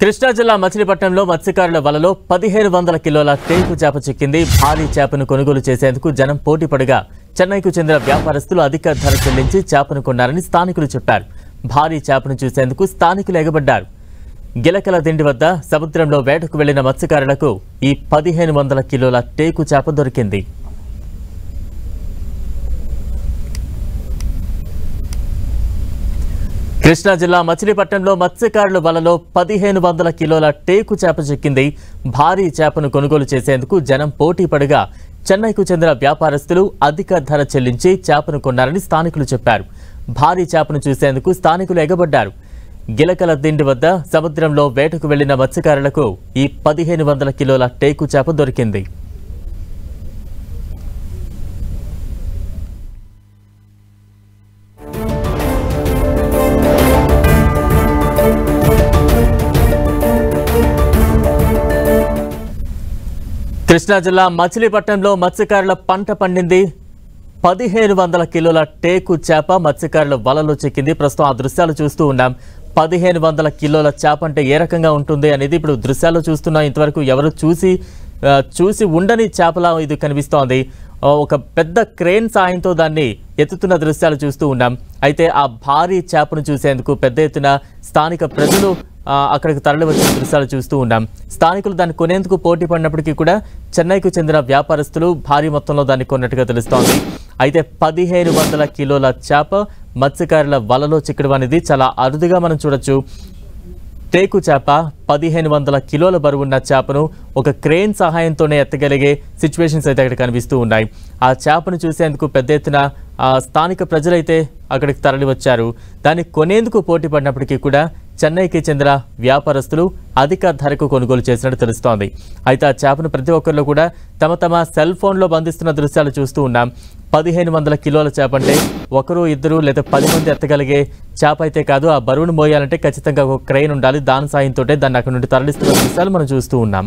కృష్ణా జిల్లా మచిలీపట్నంలో మత్స్యకారుల వలలో 1500 కిలోల టేకు చేప చిక్కింది. భారీ చేపను కొనుగోలు చేసేందుకు జనం పోటీపడగా చెన్నైకు చెందిన వ్యాపారస్తులు అధిక ధర చెల్లించి చేపను కొన్నారని స్థానికులు చెప్పారు. భారీ చేపను చూసేందుకు స్థానికులు ఎగబడ్డారు. గిలకల దిండి వద్ద సముద్రంలో వేటకు వెళ్లిన మత్స్యకారులకు ఈ 1500 కిలోల టేకు చేప దొరికింది. కృష్ణా జిల్లా మచిలీపట్నంలో మత్స్యకారుల వలలో 1500 కిలోల టేకు చేప చిక్కింది. భారీ చేపను కొనుగోలు చేసేందుకు జనం పోటీ పడగా చెన్నైకు చెందిన వ్యాపారస్తులు అధిక ధర చెల్లించి చేపను కొన్నారని స్థానికులు చెప్పారు. భారీ చేపను చూసేందుకు స్థానికులు ఎగబడ్డారు. గిలకల దిండి వద్ద సముద్రంలో వేటకు వెళ్లిన మత్స్యకారులకు ఈ 1500 కిలోల టేకు చేప దొరికింది. కృష్ణా జిల్లా మచిలీపట్నంలో మత్స్యకారుల పంట పండింది. 1500 కిలోల టేకు చేప మత్స్యకారుల వలలో చిక్కింది. ప్రస్తుతం ఆ దృశ్యాలు చూస్తూ ఉన్నాం. 1500 కిలోల చేప అంటే ఏ రకంగా ఉంటుంది అనేది ఇప్పుడు దృశ్యాల్లో చూస్తున్నాం. ఇంతవరకు ఎవరు చూసి ఉండని చేపలా ఇది కనిపిస్తోంది. ఒక పెద్ద క్రేన్ సాయంతో దాన్ని ఎత్తుతున్న దృశ్యాలు చూస్తూ ఉన్నాం. అయితే ఆ భారీ చేపను చూసేందుకు పెద్ద ఎత్తున స్థానిక ప్రజలు అక్కడికి తరలి వచ్చిన దృశ్యాలు చూస్తూ ఉన్నాం. స్థానికులు దాన్ని కొనేందుకు పోటీ పడినప్పటికీ కూడా చెన్నైకు చెందిన వ్యాపారస్తులు భారీ మొత్తంలో దాన్ని కొన్నట్టుగా తెలుస్తోంది. అయితే 1500 కిలోల చేప మత్స్యకారుల వలలో చిక్కడం అనేది చాలా అరుదుగా మనం చూడొచ్చు. టేకు చేప 1500 కిలోల బరువున్న చేపను ఒక క్రేన్ సహాయంతోనే ఎత్తగలిగే సిచ్యువేషన్స్ అయితే అక్కడ కనిపిస్తూ ఉన్నాయి. ఆ చేపను చూసేందుకు పెద్ద ఎత్తున స్థానిక ప్రజలైతే అక్కడికి తరలి వచ్చారు. దాన్ని కొనేందుకు పోటీ పడినప్పటికీ కూడా చెన్నైకి చెందిన వ్యాపారస్తులు అధిక ధరకు కొనుగోలు చేసినట్టు తెలుస్తోంది. అయితే ఆ చేపను ప్రతి ఒక్కరిలో కూడా తమ సెల్ ఫోన్లో బంధిస్తున్న దృశ్యాలు చూస్తూ ఉన్నాం. 1500 కిలోల చేప అంటే ఒకరు ఇద్దరు లేదా 10 మంది ఎత్తగలిగే చేప అయితే కాదు. ఆ బరువును మోయాలంటే ఖచ్చితంగా ఒక క్రెయిన్ ఉండాలి. దాని సాయంతో దాన్ని అక్కడ నుండి తరలిస్తున్న దృశ్యాలు మనం చూస్తూ ఉన్నాం.